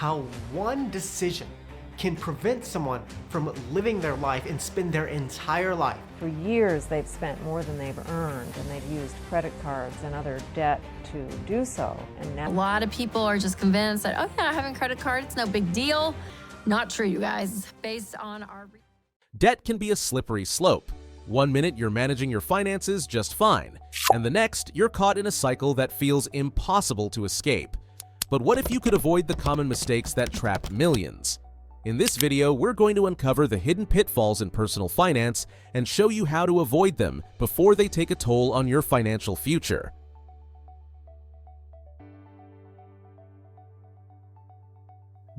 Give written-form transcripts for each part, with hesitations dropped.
how one decision can prevent someone from living their life and spend their entire life. For years, they've spent more than they've earned, and they've used credit cards and other debt to do so. And now a lot of people are just convinced that, oh yeah, having credit cards, no big deal. Not true, you guys. Based on our... Debt can be a slippery slope. One minute you're managing your finances just fine, and the next you're caught in a cycle that feels impossible to escape. But what if you could avoid the common mistakes that trap millions? In this video, we're going to uncover the hidden pitfalls in personal finance and show you how to avoid them before they take a toll on your financial future.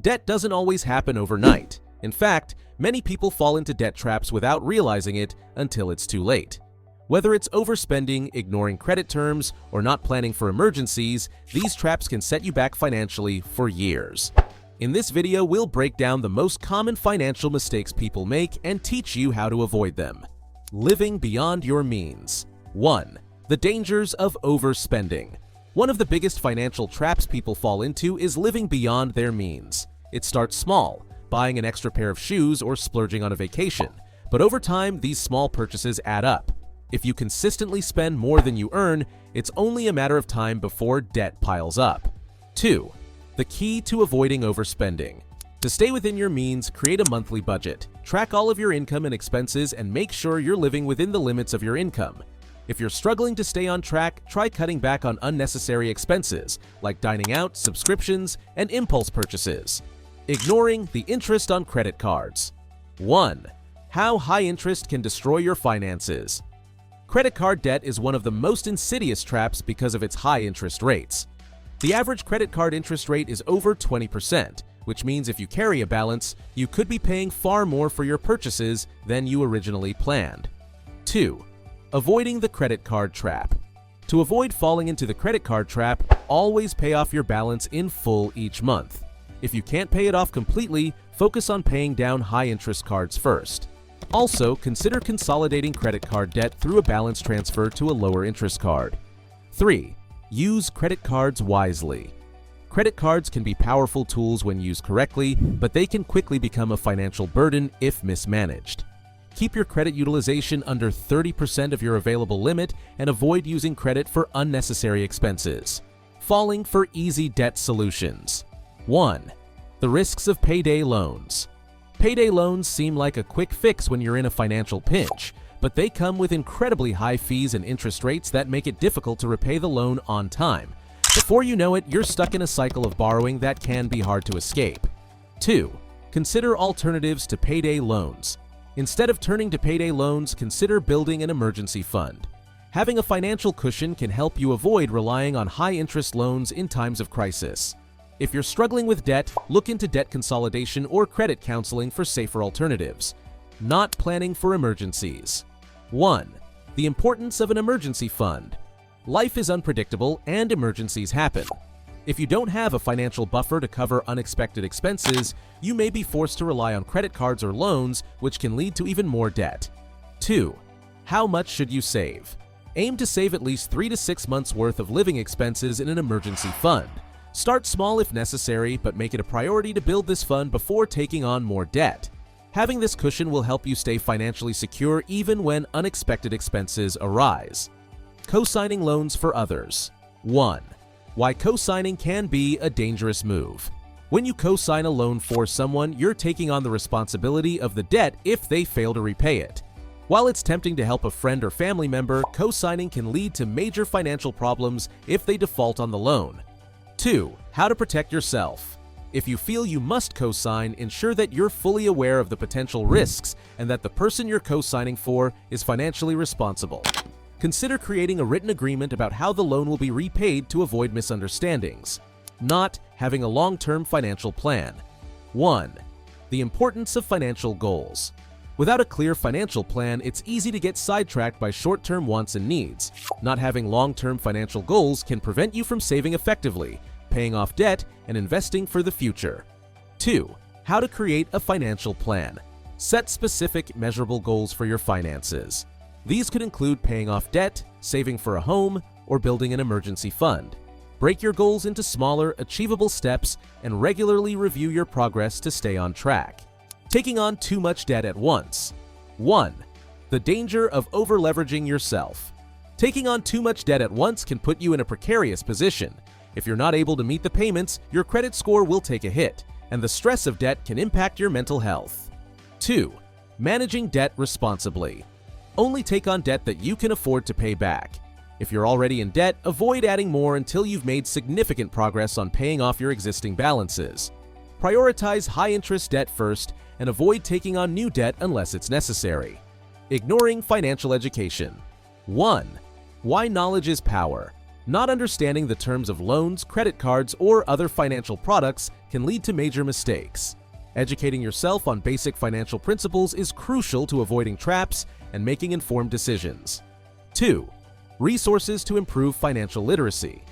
Debt doesn't always happen overnight. In fact, many people fall into debt traps without realizing it until it's too late. Whether it's overspending, ignoring credit terms, or not planning for emergencies, these traps can set you back financially for years. In this video, we'll break down the most common financial mistakes people make and teach you how to avoid them. Living beyond your means. 1. The dangers of overspending. One of the biggest financial traps people fall into is living beyond their means. It starts small, buying an extra pair of shoes or splurging on a vacation. But over time, these small purchases add up. If you consistently spend more than you earn, it's only a matter of time before debt piles up. 2. The key to avoiding overspending. To stay within your means, create a monthly budget. Track all of your income and expenses and make sure you're living within the limits of your income. If you're struggling to stay on track, try cutting back on unnecessary expenses like dining out, subscriptions, and impulse purchases. Ignoring the interest on credit cards. 1. How high interest can destroy your finances. Credit card debt is one of the most insidious traps because of its high interest rates. The average credit card interest rate is over 20%, which means if you carry a balance, you could be paying far more for your purchases than you originally planned. 2. Avoiding the credit card trap. To avoid falling into the credit card trap, always pay off your balance in full each month. If you can't pay it off completely, focus on paying down high-interest cards first. Also, consider consolidating credit card debt through a balance transfer to a lower-interest card. 3. Use credit cards wisely. Credit cards can be powerful tools when used correctly, but they can quickly become a financial burden if mismanaged. Keep your credit utilization under 30% of your available limit and avoid using credit for unnecessary expenses. Falling for easy debt solutions. 1. The risks of payday loans. Payday loans seem like a quick fix when you're in a financial pinch, but they come with incredibly high fees and interest rates that make it difficult to repay the loan on time. Before you know it, you're stuck in a cycle of borrowing that can be hard to escape. 2. Consider alternatives to payday loans. Instead of turning to payday loans, consider building an emergency fund. Having a financial cushion can help you avoid relying on high-interest loans in times of crisis. If you're struggling with debt, look into debt consolidation or credit counseling for safer alternatives. Not planning for emergencies. 1. The importance of an emergency fund. Life is unpredictable and emergencies happen. If you don't have a financial buffer to cover unexpected expenses, you may be forced to rely on credit cards or loans, which can lead to even more debt. 2. How much should you save? Aim to save at least 3 to 6 months' worth of living expenses in an emergency fund. Start small if necessary, but make it a priority to build this fund before taking on more debt. Having this cushion will help you stay financially secure even when unexpected expenses arise. Co-signing loans for others. 1. Why co-signing can be a dangerous move. When you co-sign a loan for someone, you're taking on the responsibility of the debt if they fail to repay it. While it's tempting to help a friend or family member, co-signing can lead to major financial problems if they default on the loan. 2. How to protect yourself. If you feel you must co-sign, ensure that you're fully aware of the potential risks and that the person you're co-signing for is financially responsible. Consider creating a written agreement about how the loan will be repaid to avoid misunderstandings. Not having a long-term financial plan. 1. The importance of financial goals. Without a clear financial plan, it's easy to get sidetracked by short-term wants and needs. Not having long-term financial goals can prevent you from saving effectively, paying off debt, and investing for the future. 2. How to create a financial plan. Set specific, measurable goals for your finances. These could include paying off debt, saving for a home, or building an emergency fund. Break your goals into smaller, achievable steps and regularly review your progress to stay on track. Taking on too much debt at once. 1. The danger of over-leveraging yourself. Taking on too much debt at once can put you in a precarious position. If you're not able to meet the payments, your credit score will take a hit, and the stress of debt can impact your mental health. 2. Managing debt responsibly. Only take on debt that you can afford to pay back. If you're already in debt, avoid adding more until you've made significant progress on paying off your existing balances. Prioritize high-interest debt first and avoid taking on new debt unless it's necessary. Ignoring financial education. 1. Why knowledge is power. Not understanding the terms of loans, credit cards, or other financial products can lead to major mistakes. Educating yourself on basic financial principles is crucial to avoiding traps and making informed decisions. 2. Resources to improve financial literacy.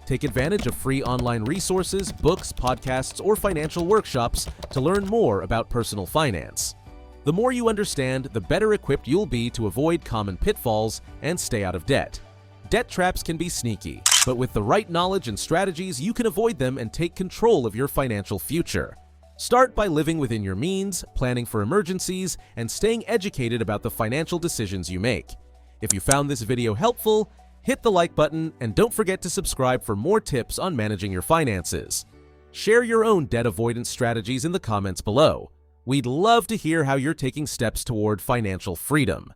Take advantage of free online resources, books, podcasts, or financial workshops to learn more about personal finance. The more you understand, the better equipped you'll be to avoid common pitfalls and stay out of debt. Debt traps can be sneaky, but with the right knowledge and strategies, you can avoid them and take control of your financial future. Start by living within your means, planning for emergencies, and staying educated about the financial decisions you make. If you found this video helpful, hit the like button and don't forget to subscribe for more tips on managing your finances. Share your own debt avoidance strategies in the comments below. We'd love to hear how you're taking steps toward financial freedom.